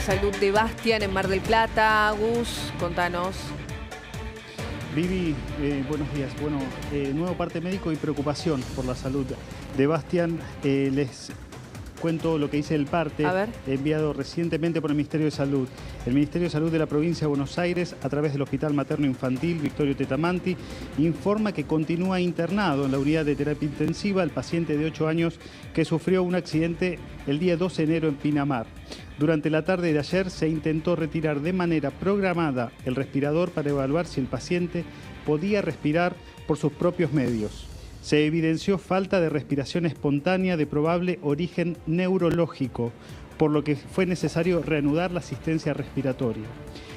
Salud de Bastian en Mar del Plata. Agus, contanos. Vivi, buenos días. Bueno, nuevo parte médico y preocupación por la salud de Bastian. Les cuento lo que dice el parte enviado recientemente por el Ministerio de Salud. El Ministerio de Salud de la provincia de Buenos Aires, a través del Hospital Materno Infantil Victorio Tetamanti, informa que continúa internado en la unidad de terapia intensiva el paciente de 8 años que sufrió un accidente el día 12 de enero en Pinamar. Durante la tarde de ayer se intentó retirar de manera programada el respirador para evaluar si el paciente podía respirar por sus propios medios. Se evidenció falta de respiración espontánea de probable origen neurológico, por lo que fue necesario reanudar la asistencia respiratoria.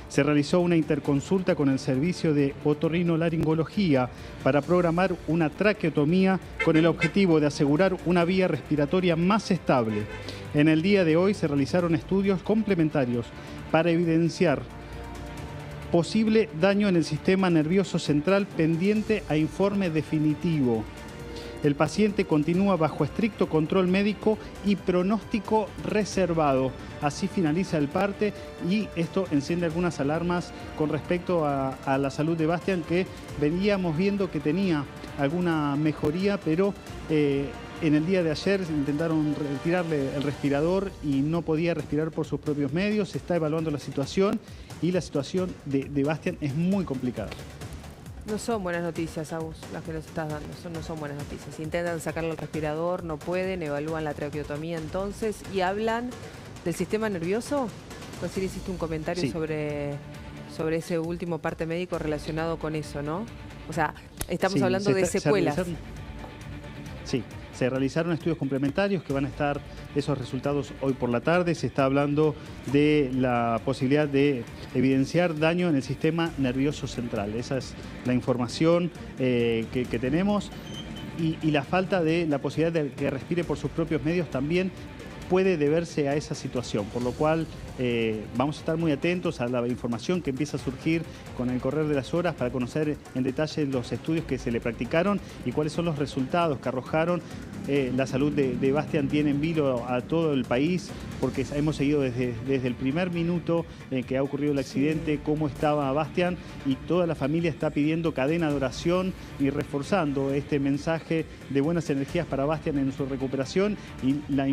Se realizó una interconsulta con el servicio de otorrinolaringología para programar una traqueotomía con el objetivo de asegurar una vía respiratoria más estable. En el día de hoy se realizaron estudios complementarios para evidenciar posible daño en el sistema nervioso central pendiente a informe definitivo. El paciente continúa bajo estricto control médico y pronóstico reservado. Así finaliza el parte y esto enciende algunas alarmas con respecto a la salud de Bastian, que veníamos viendo que tenía alguna mejoría, pero en el día de ayer intentaron retirarle el respirador y no podía respirar por sus propios medios. Se está evaluando la situación y la situación de Bastian es muy complicada. No son buenas noticias, Agus, las que nos estás dando. No son buenas noticias. Intentan sacarle el respirador, no pueden, evalúan la traqueotomía entonces y hablan del sistema nervioso. Recién hiciste un comentario sobre ese último parte médico relacionado con eso, ¿no? O sea, estamos hablando de secuelas. Se realizaron estudios complementarios que van a estar esos resultados hoy por la tarde. Se está hablando de la posibilidad de evidenciar daño en el sistema nervioso central. Esa es la información que tenemos. Y la falta de la posibilidad de que respire por sus propios medios también puede deberse a esa situación, por lo cual vamos a estar muy atentos a la información que empieza a surgir con el correr de las horas para conocer en detalle los estudios que se le practicaron y cuáles son los resultados que arrojaron. La salud de Bastian tiene en vilo a todo el país, porque hemos seguido desde el primer minuto en que ha ocurrido el accidente cómo estaba Bastian, y toda la familia está pidiendo cadena de oración y reforzando este mensaje de buenas energías para Bastian en su recuperación. Y la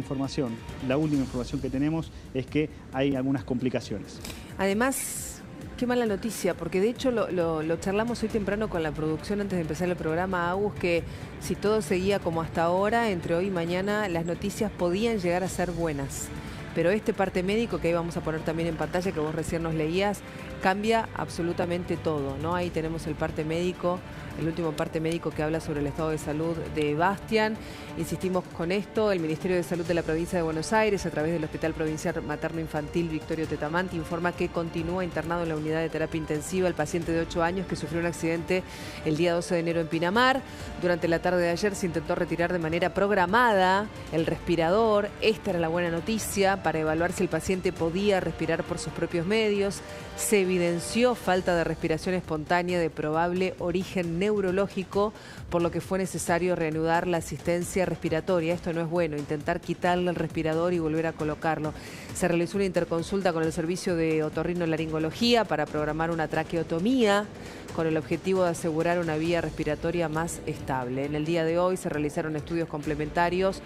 última información que tenemos es que hay algunas complicaciones. Además, qué mala noticia, porque de hecho lo charlamos hoy temprano con la producción antes de empezar el programa, Agus, que si todo seguía como hasta ahora, entre hoy y mañana las noticias podían llegar a ser buenas. Pero este parte médico que ahí vamos a poner también en pantalla, que vos recién nos leías, cambia absolutamente todo, ¿no? Ahí tenemos el parte médico, el último parte médico que habla sobre el estado de salud de Bastian. Insistimos con esto, el Ministerio de Salud de la provincia de Buenos Aires, a través del Hospital Provincial Materno Infantil Victorio Tetamanti, informa que continúa internado en la unidad de terapia intensiva el paciente de 8 años que sufrió un accidente el día 12 de enero en Pinamar. Durante la tarde de ayer se intentó retirar de manera programada el respirador. Esta era la buena noticia, para evaluar si el paciente podía respirar por sus propios medios. Se evidenció falta de respiración espontánea de probable origen neurológico, por lo que fue necesario reanudar la asistencia respiratoria. Esto no es bueno, intentar quitarle el respirador y volver a colocarlo. Se realizó una interconsulta con el servicio de otorrinolaringología para programar una traqueotomía con el objetivo de asegurar una vía respiratoria más estable. En el día de hoy se realizaron estudios complementarios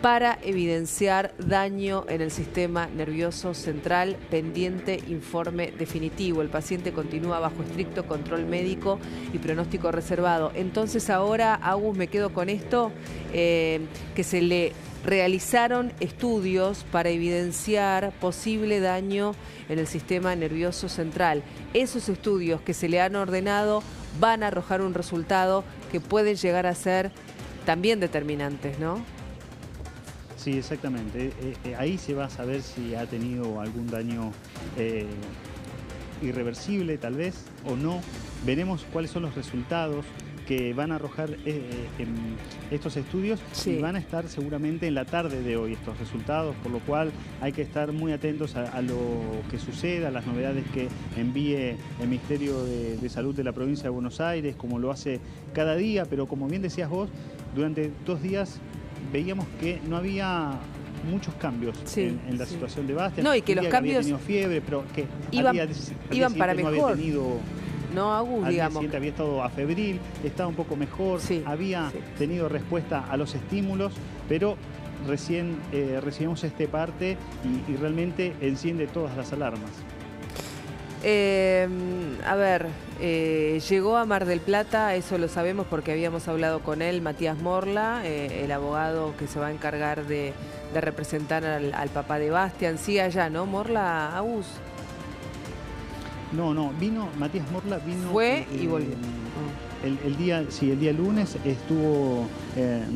para evidenciar daño en el sistema nervioso central, pendiente informe definitivo. El paciente continúa bajo estricto control médico y pronóstico reservado. Entonces ahora, Agus, me quedo con esto, que se le realizaron estudios para evidenciar posible daño en el sistema nervioso central. Esos estudios que se le han ordenado van a arrojar un resultado que pueden llegar a ser también determinantes, ¿no? Sí, exactamente. Ahí se va a saber si ha tenido algún daño irreversible, tal vez, o no. Veremos cuáles son los resultados que van a arrojar en estos estudios, y van a estar seguramente en la tarde de hoy estos resultados, por lo cual hay que estar muy atentos a lo que suceda, a las novedades que envíe el Ministerio de Salud de la provincia de Buenos Aires, como lo hace cada día. Pero como bien decías vos, durante 2 días veíamos que no había muchos cambios en la situación de Bastian. No, y que los cambios... Había tenido fiebre, pero que iban para mejor. No había tenido... No, Agus, digamos. Había estado afebril, estaba un poco mejor, había tenido respuesta a los estímulos, pero recién recibimos este parte y realmente enciende todas las alarmas. Llegó a Mar del Plata, eso lo sabemos porque habíamos hablado con él, Matías Morla, el abogado que se va a encargar de representar al papá de Bastian. Sigue allá, ¿no, Morla, Agus? No, vino, Matías Morla vino... Fue y volvió. El día lunes estuvo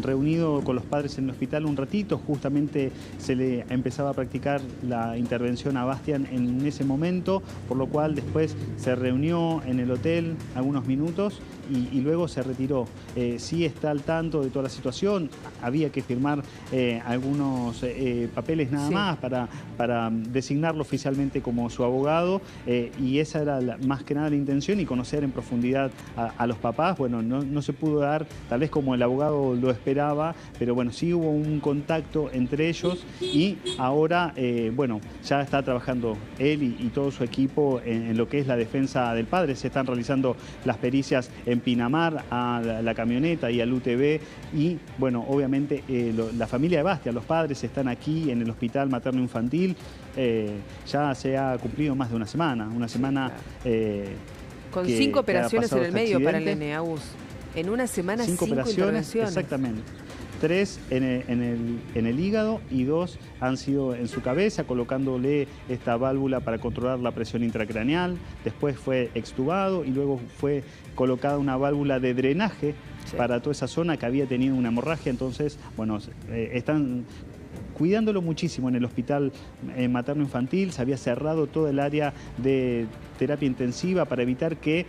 reunido con los padres en el hospital un ratito, justamente se le empezaba a practicar la intervención a Bastian en ese momento, por lo cual después se reunió en el hotel algunos minutos y luego se retiró. Sí está al tanto de toda la situación, había que firmar algunos papeles nada más para designarlo oficialmente como su abogado y esa era más que nada la intención y conocer en profundidad a los papás. Bueno, no se pudo dar tal vez como el abogado lo esperaba, pero bueno, sí hubo un contacto entre ellos y ahora, bueno, ya está trabajando él y todo su equipo en lo que es la defensa del padre. Se están realizando las pericias en Pinamar a la camioneta y al UTV y bueno, obviamente la familia de Bastian, los padres están aquí en el hospital materno infantil. Ya se ha cumplido más de una semana. Con 5 operaciones en el medio para el nene, Agus. En una semana 5 operaciones. Exactamente. 3 en el hígado y 2 han sido en su cabeza, colocándole esta válvula para controlar la presión intracraneal. Después fue extubado y luego fue colocada una válvula de drenaje para toda esa zona que había tenido una hemorragia. Entonces, bueno, están cuidándolo muchísimo en el hospital materno infantil. Se había cerrado todo el área de terapia intensiva para evitar que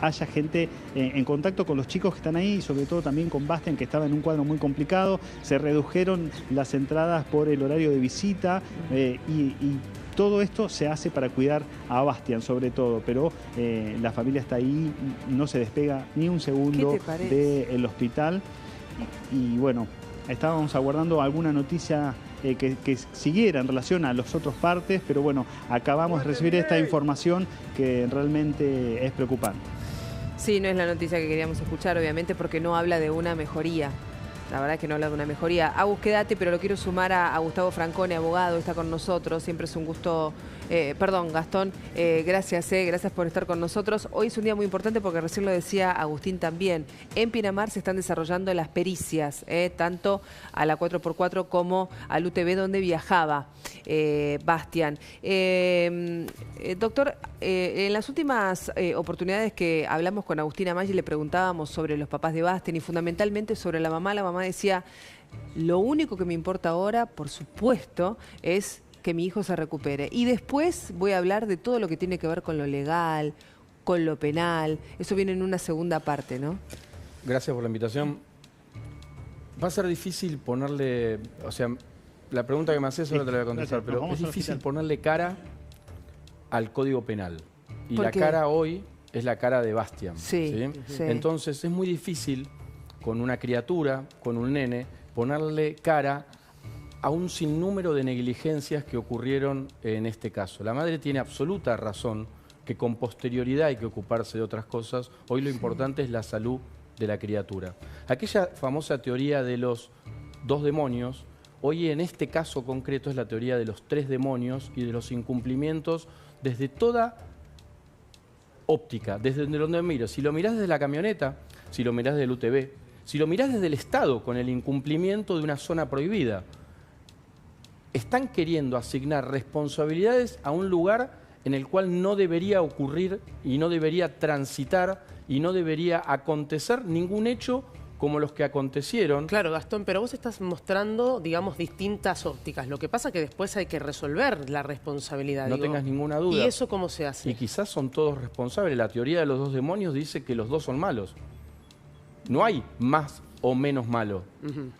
haya gente en contacto con los chicos que están ahí y sobre todo también con Bastian, que estaba en un cuadro muy complicado. Se redujeron las entradas por el horario de visita y todo esto se hace para cuidar a Bastian sobre todo, pero la familia está ahí, no se despega ni un segundo del hospital y bueno, estábamos aguardando alguna noticia que siguiera en relación a los otros partes, pero bueno, acabamos de recibir esta información que realmente es preocupante. Sí, no es la noticia que queríamos escuchar, obviamente, porque no habla de una mejoría. La verdad es que no habla de una mejoría. Agus, quédate, pero lo quiero sumar a Gustavo Francone, abogado, está con nosotros. Siempre es un gusto. Perdón, Gastón, gracias por estar con nosotros. Hoy es un día muy importante porque recién lo decía Agustín también. En Pinamar se están desarrollando las pericias, tanto a la 4x4 como al UTV donde viajaba Bastian. Doctor, en las últimas oportunidades que hablamos con Agustina Maggi le preguntábamos sobre los papás de Bastian y fundamentalmente sobre la mamá. La mamá decía, lo único que me importa ahora, por supuesto, es que mi hijo se recupere. Y después voy a hablar de todo lo que tiene que ver con lo legal, con lo penal. Eso viene en una segunda parte, ¿no? Gracias por la invitación. Va a ser difícil ponerle... O sea, la pregunta que me haces ahora te la voy a contestar, pero es difícil ponerle cara al Código Penal. Y la cara hoy es la cara de Bastian. ¿Sí? Entonces es muy difícil con una criatura, con un nene, ponerle cara a un sinnúmero de negligencias que ocurrieron en este caso. La madre tiene absoluta razón que con posterioridad hay que ocuparse de otras cosas. Hoy lo importante es la salud de la criatura. Aquella famosa teoría de los 2 demonios, hoy en este caso concreto es la teoría de los 3 demonios y de los incumplimientos desde toda óptica, desde donde miro. Si lo mirás desde la camioneta, si lo mirás desde el UTV, si lo mirás desde el Estado con el incumplimiento de una zona prohibida, están queriendo asignar responsabilidades a un lugar en el cual no debería ocurrir y no debería transitar y no debería acontecer ningún hecho como los que acontecieron. Claro, Gastón, pero vos estás mostrando, digamos, distintas ópticas. Lo que pasa es que después hay que resolver la responsabilidad. No tengas ninguna duda. ¿Y eso cómo se hace? Y quizás son todos responsables. La teoría de los 2 demonios dice que los 2 son malos. No hay más o menos malo.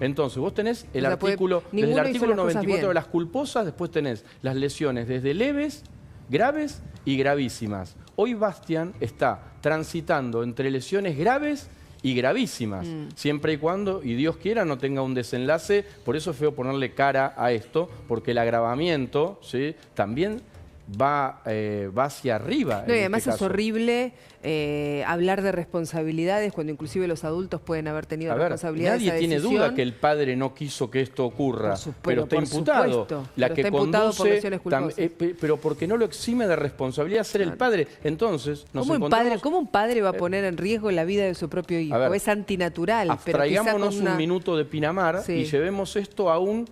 Entonces, vos tenés el artículo, desde el artículo 94 de las culposas, después tenés las lesiones desde leves, graves y gravísimas. Hoy Bastian está transitando entre lesiones graves y gravísimas, siempre y cuando, y Dios quiera, no tenga un desenlace. Por eso es feo ponerle cara a esto, porque el agravamiento, ¿sí?, también va hacia arriba. No, y además es horrible hablar de responsabilidades cuando inclusive los adultos pueden haber tenido responsabilidades. Nadie tiene duda que el padre no quiso que esto ocurra, pero está imputado. La que conduce, pero porque no lo exime de responsabilidad ser el padre. Entonces, ¿Cómo un padre va a poner en riesgo la vida de su propio hijo? Es antinatural. Abstraigámonos un minuto de Pinamar y llevemos esto a un,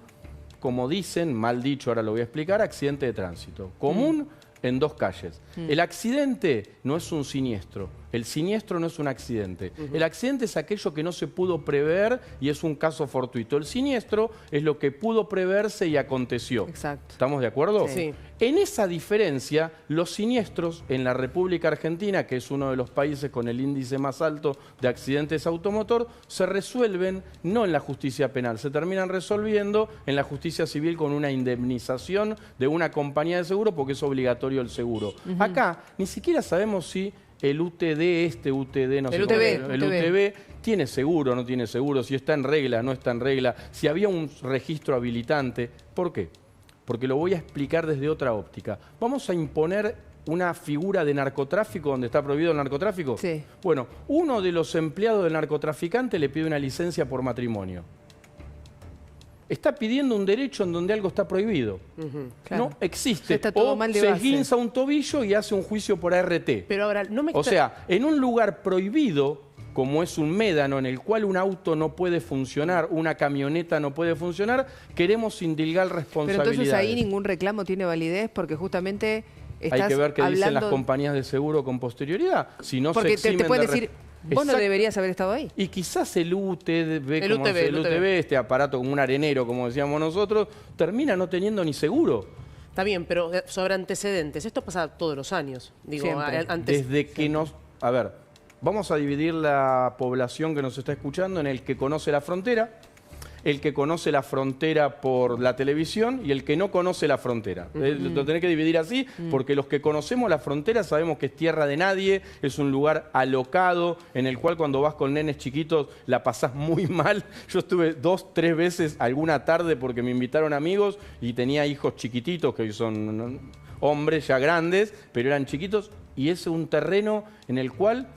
como dicen, mal dicho, ahora lo voy a explicar, accidente de tránsito. Común en 2 calles. El accidente no es un siniestro. El siniestro no es un accidente. El accidente es aquello que no se pudo prever y es un caso fortuito. El siniestro es lo que pudo preverse y aconteció. Exacto. ¿Estamos de acuerdo? Sí. En esa diferencia, los siniestros en la República Argentina, que es uno de los países con el índice más alto de accidentes automotor, se resuelven no en la justicia penal, se terminan resolviendo en la justicia civil con una indemnización de una compañía de seguro porque es obligatorio el seguro. Acá ni siquiera sabemos si el UTD, el UTV tiene seguro, no tiene seguro, si está en regla, no está en regla, si había un registro habilitante. ¿Por qué? Porque lo voy a explicar desde otra óptica. Vamos a imponer una figura de narcotráfico donde está prohibido el narcotráfico. Sí. Bueno, uno de los empleados del narcotraficante le pide una licencia por matrimonio. Está pidiendo un derecho en donde algo está prohibido. Claro. No existe. Está todo o mal de se base. esguinza un tobillo y hace un juicio por ART. Pero ahora, O sea, en un lugar prohibido, como es un médano en el cual un auto no puede funcionar, una camioneta no puede funcionar, queremos indilgar responsabilidades. Pero entonces ahí ningún reclamo tiene validez porque justamente estás hay que ver qué hablando... dicen las compañías de seguro con posterioridad. Si no porque se te pueden decir, vos no deberías haber estado ahí. Y quizás el UTV, este aparato como un arenero, como decíamos nosotros, termina no teniendo ni seguro. Está bien, pero sobre antecedentes, esto pasa todos los años. Digo, desde que nos... A ver, vamos a dividir la población que nos está escuchando en el que conoce la frontera, el que conoce la frontera por la televisión y el que no conoce la frontera. Lo tenés que dividir así porque los que conocemos la frontera sabemos que es tierra de nadie, es un lugar alocado en el cual cuando vas con nenes chiquitos la pasás muy mal. Yo estuve 2, 3 veces alguna tarde porque me invitaron amigos y tenía hijos chiquititos que hoy son hombres ya grandes, pero eran chiquitos y es un terreno en el cual...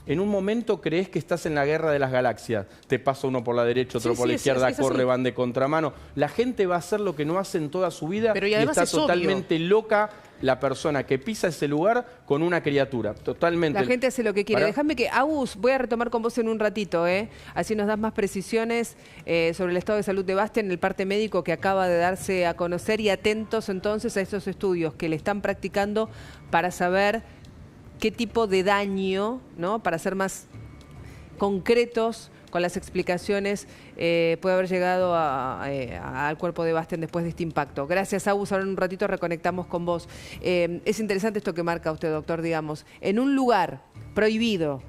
En un momento crees que estás en la guerra de las galaxias. Te pasa uno por la derecha, otro por la izquierda, corre, van de contramano. La gente va a hacer lo que no hace en toda su vida y está totalmente loca la persona que pisa ese lugar con una criatura. Totalmente. La gente hace lo que quiere. Déjame que, Agus, voy a retomar con vos en un ratito, así nos das más precisiones sobre el estado de salud de Bastián, el parte médico que acaba de darse a conocer y atentos entonces a estos estudios que le están practicando para saber qué tipo de daño, ¿no?, para ser más concretos con las explicaciones, puede haber llegado al cuerpo de Bastián después de este impacto. Gracias, Agus. Ahora en un ratito reconectamos con vos. Es interesante esto que marca usted, doctor, digamos. En un lugar prohibido,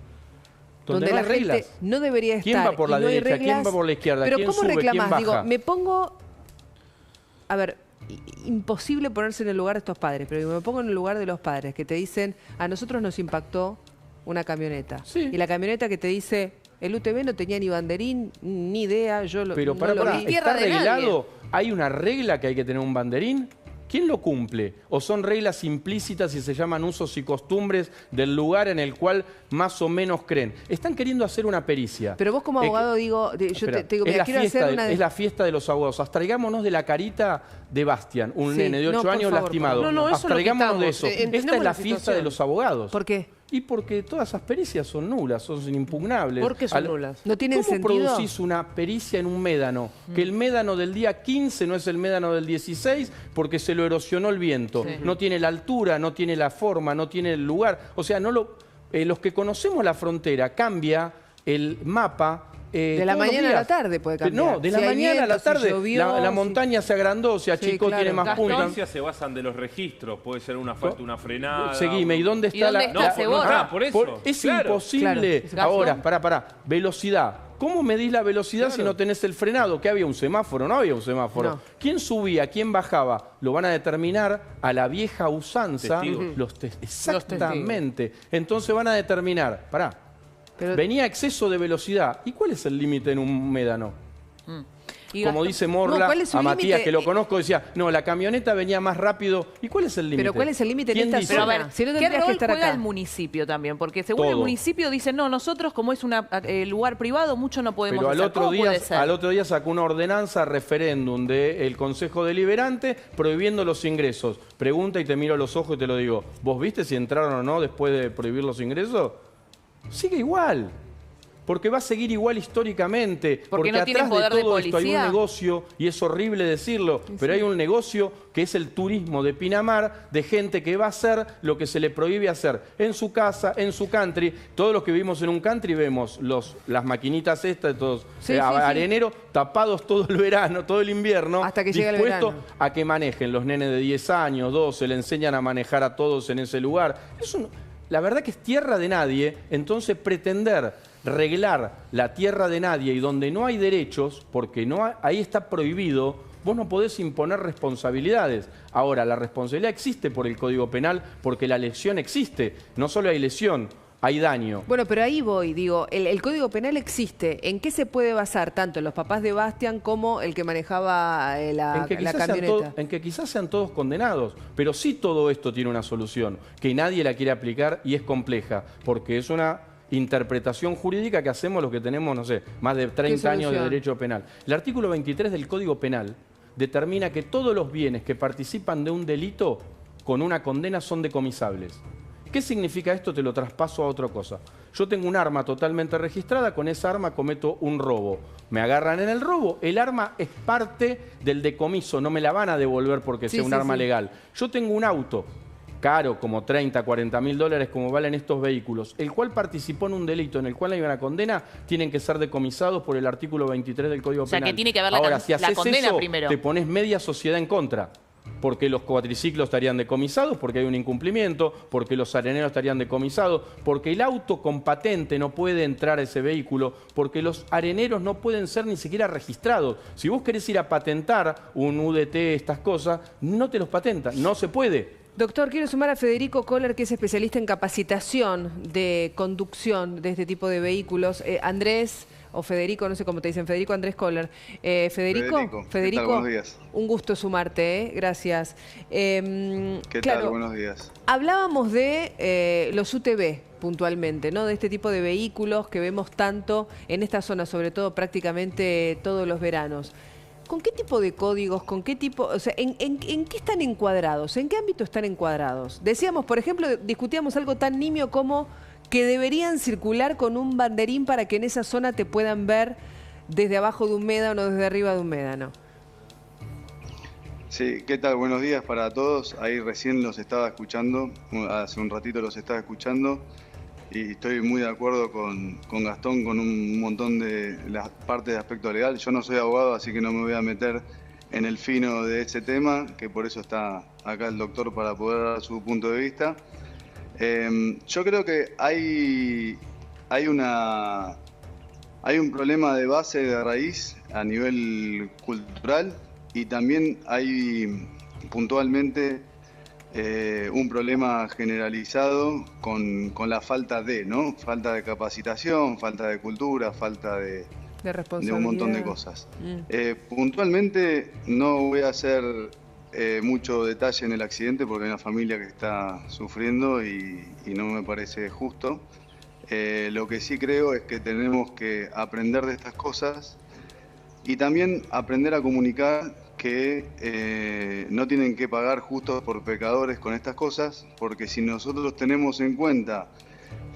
donde la gente no debería estar. ¿Quién va por la derecha? ¿Quién va por la izquierda? Pero ¿quién ¿cómo sube? reclamás? ¿Quién baja? Digo, me pongo... A ver... Imposible ponerse en el lugar de estos padres, pero me pongo en el lugar de los padres que te dicen, a nosotros nos impactó una camioneta. Sí. Y la camioneta que te dice, el UTV no tenía ni banderín, ni idea, yo lo Pero no lo vi. ¿está arreglado? ¿Hay una regla que hay que tener un banderín? ¿Quién lo cumple? ¿O son reglas implícitas y se llaman usos y costumbres del lugar en el cual más o menos creen? Están queriendo hacer una pericia. Pero vos como abogado, digo, yo te digo, mira, quiero hacer una... Es la fiesta de los abogados. Abstraigámonos de la carita de Bastián, un nene de 8 años lastimado. Abstraigámonos de eso. Esta es la fiesta de los abogados. ¿Por qué? Y porque todas esas pericias son nulas, son inimpugnables. ¿Por qué son nulas? ¿No tienen sentido? ¿Cómo producís una pericia en un médano? Que el médano del día 15 no es el médano del 16 porque se lo erosionó el viento. Sí. No tiene la altura, no tiene la forma, no tiene el lugar. O sea, los que conocemos la frontera, cambia el mapa. De la mañana a la tarde puede cambiar. No, de la mañana a la tarde. La montaña se agrandó, se achicó, tiene más puntas. Las provincias se basan de los registros. Puede ser una falta, una frenada. Seguime, ¿y dónde está la...? Por eso. Es imposible. Ahora, pará. Velocidad. ¿Cómo medís la velocidad si no tenés el frenado? ¿Qué había? ¿Un semáforo? No había un semáforo. No. ¿Quién subía? ¿Quién bajaba? Lo van a determinar a la vieja usanza. Exactamente. Entonces van a determinar, venía a exceso de velocidad. ¿Y cuál es el límite en un médano? Como dice Morla, a Matías, que lo conozco, decía, no, la camioneta venía más rápido. ¿Y cuál es el límite? Pero ¿cuál es el límite en esta zona? Pero a ver, si no ¿qué rol que estar juega acá? el municipio también? Porque según el municipio dicen, no, nosotros como es un lugar privado, mucho no podemos hacer. Pero al otro día sacó una ordenanza referéndum del Consejo Deliberante prohibiendo los ingresos. Pregunta y te miro a los ojos y te lo digo. ¿Vos viste si entraron o no después de prohibir los ingresos? Sigue igual. Porque va a seguir igual históricamente. Porque no tienen poder de policía. Esto hay un negocio, y es horrible decirlo, pero hay un negocio que es el turismo de Pinamar, de gente que va a hacer lo que se le prohíbe hacer en su casa, en su country. Todos los que vivimos en un country vemos las maquinitas estas, de todos areneros, tapados todo el verano, todo el invierno, hasta que llega el verano, a que manejen. Los nenes de 10 años, 12, le enseñan a manejar a todos en ese lugar. La verdad que es tierra de nadie, entonces pretender reglar la tierra de nadie y donde no hay derechos, porque ahí está prohibido, vos no podés imponer responsabilidades. Ahora, la responsabilidad existe por el Código Penal, porque la lesión existe. No solo hay lesión, hay daño. Bueno, pero ahí voy, digo, el Código Penal existe. ¿En qué se puede basar tanto los papás de Bastián como el que manejaba la camioneta? En que quizás sean todos condenados, pero sí todo esto tiene una solución, que nadie la quiere aplicar y es compleja, porque es una interpretación jurídica que hacemos los que tenemos, no sé, más de 30 años de derecho penal. El artículo 23 del Código Penal determina que todos los bienes que participan de un delito con una condena son decomisables. ¿Qué significa esto? Te lo traspaso a otra cosa. Yo tengo un arma totalmente registrada, con esa arma cometo un robo. Me agarran en el robo, el arma es parte del decomiso, no me la van a devolver porque sea un arma legal. Yo tengo un auto caro, como 30, 40 mil dólares, como valen estos vehículos, el cual participó en un delito en el cual hay una condena, tienen que ser decomisados por el artículo 23 del Código Penal. O sea, que tiene que haber la condena eso, primero. Te pones media sociedad en contra. Porque los cuatriciclos estarían decomisados, porque hay un incumplimiento, porque los areneros estarían decomisados, porque el auto con patente no puede entrar a ese vehículo, porque los areneros no pueden ser ni siquiera registrados. Si vos querés ir a patentar un UDT, estas cosas, no te los patentan, no se puede. Doctor, quiero sumar a Federico Kohler, que es especialista en capacitación de conducción de este tipo de vehículos. Andrés, o Federico, no sé cómo te dicen, Federico Andrés Kohler. Federico, ¿Qué tal? Buenos días. Un gusto sumarte, gracias. ¿Qué tal? Buenos días. Hablábamos de los UTV puntualmente, ¿no? De este tipo de vehículos que vemos tanto en esta zona, sobre todo prácticamente todos los veranos. ¿Con qué tipo de códigos, con qué tipo, o sea, en qué están encuadrados? ¿En qué ámbito están encuadrados? Decíamos, por ejemplo, discutíamos algo tan nimio como que deberían circular con un banderín para que en esa zona te puedan ver desde abajo de un médano o desde arriba de un médano. Sí, ¿qué tal? Buenos días para todos. Ahí recién los estaba escuchando, hace un ratito los estaba escuchando. Y estoy muy de acuerdo con Gastón, con un montón de las partes de aspecto legal. Yo no soy abogado, así que no me voy a meter en el fino de ese tema, que por eso está acá el doctor para poder dar su punto de vista. Yo creo que hay un problema de base, de raíz, a nivel cultural, y también hay puntualmente un problema generalizado con la falta ¿no? Falta de capacitación, falta de cultura, falta de un montón de cosas. Puntualmente no voy a hacer mucho detalle en el accidente porque hay una familia que está sufriendo y no me parece justo. Lo que sí creo es que tenemos que aprender de estas cosas y también aprender a comunicar que no tienen que pagar justos por pecadores con estas cosas, porque si nosotros tenemos en cuenta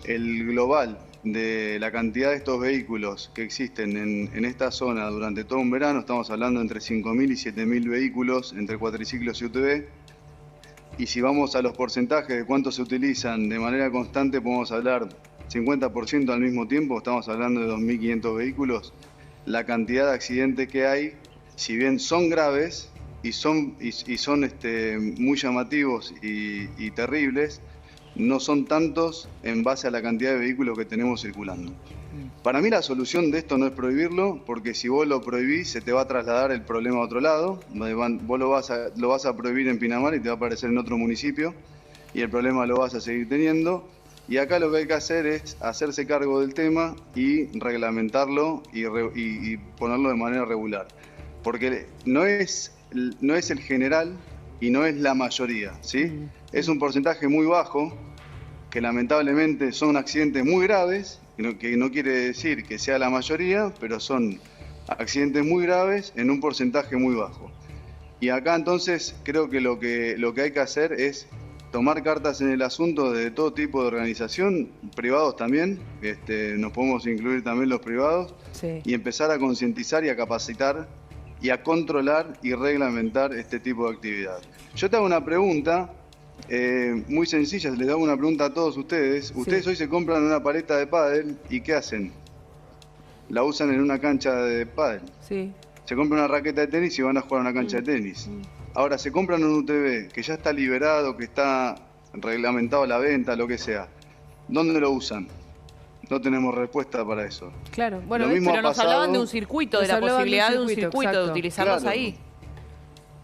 el global de la cantidad de estos vehículos que existen en esta zona durante todo un verano, estamos hablando entre 5.000 y 7.000 vehículos entre cuatriciclos y UTV, y si vamos a los porcentajes de cuántos se utilizan de manera constante, podemos hablar 50% al mismo tiempo, estamos hablando de 2.500 vehículos. La cantidad de accidentes que hay, si bien son graves y son muy llamativos y terribles, no son tantos en base a la cantidad de vehículos que tenemos circulando. Para mí la solución de esto no es prohibirlo, porque si vos lo prohibís se te va a trasladar el problema a otro lado. Vos lo vas a prohibir en Pinamar y te va a aparecer en otro municipio y el problema lo vas a seguir teniendo. Y acá lo que hay que hacer es hacerse cargo del tema y reglamentarlo y ponerlo de manera regular. Porque no es el general y no es la mayoría, ¿sí? Es un porcentaje muy bajo, que lamentablemente son accidentes muy graves, que no quiere decir que sea la mayoría, pero son accidentes muy graves en un porcentaje muy bajo. Y acá entonces creo que lo que hay que hacer es tomar cartas en el asunto de todo tipo de organización, privados también, nos podemos incluir también los privados, sí, y empezar a concientizar y a capacitar y a controlar y reglamentar este tipo de actividad. Yo te hago una pregunta muy sencilla, les hago una pregunta a todos ustedes. Sí. Ustedes hoy se compran una paleta de pádel y ¿qué hacen? La usan en una cancha de pádel. Sí. Se compran una raqueta de tenis y van a jugar a una cancha de tenis. Ahora, se compran un UTV que ya está liberado, que está reglamentado la venta, lo que sea. ¿Dónde lo usan? No tenemos respuesta para eso. Claro, bueno, pero nos hablaban de un circuito, de la posibilidad de un circuito, de utilizarlos ahí.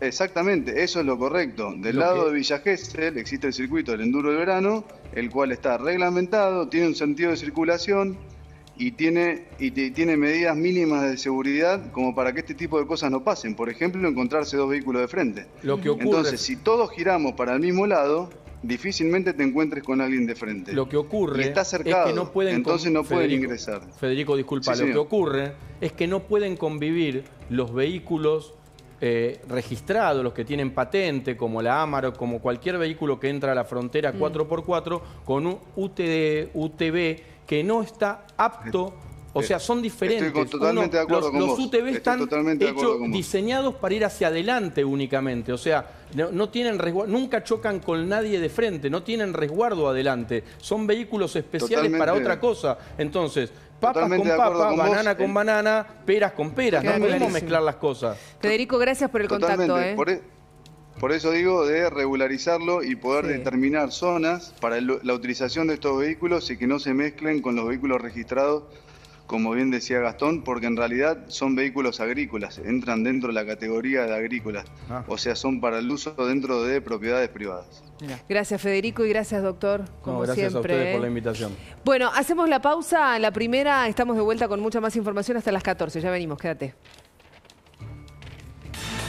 Exactamente, eso es lo correcto. Del lado de Villa Gesell existe el circuito del enduro del verano, el cual está reglamentado, tiene un sentido de circulación y tiene medidas mínimas de seguridad como para que este tipo de cosas no pasen. Por ejemplo, encontrarse dos vehículos de frente. Entonces, si todos giramos para el mismo lado, difícilmente te encuentres con alguien de frente. Lo que ocurre y está cercado, es que no pueden entonces no pueden ingresar. Federico, disculpa, sí, lo que ocurre es que no pueden convivir los vehículos registrados, los que tienen patente, como la Amarok, como cualquier vehículo que entra a la frontera 4x4, con un UTV que no está apto. O sea, son diferentes. Estoy totalmente de acuerdo con vos. Los UTV están diseñados para ir hacia adelante únicamente. O sea, no tienen resguardo, nunca chocan con nadie de frente, no tienen resguardo adelante. Son vehículos especiales para otra cosa. Entonces, papas con papas, banana con banana, peras con peras. No podemos mezclar las cosas. Federico, gracias por el contacto. Por eso digo de regularizarlo y poder determinar zonas para la utilización de estos vehículos y que no se mezclen con los vehículos registrados, como bien decía Gastón, porque en realidad son vehículos agrícolas, entran dentro de la categoría de agrícolas, o sea, son para el uso dentro de propiedades privadas. Mira. Gracias, Federico, y gracias, doctor, como gracias siempre. A ustedes por la invitación. Bueno, hacemos la pausa, la primera, estamos de vuelta con mucha más información hasta las 14, ya venimos, quédate.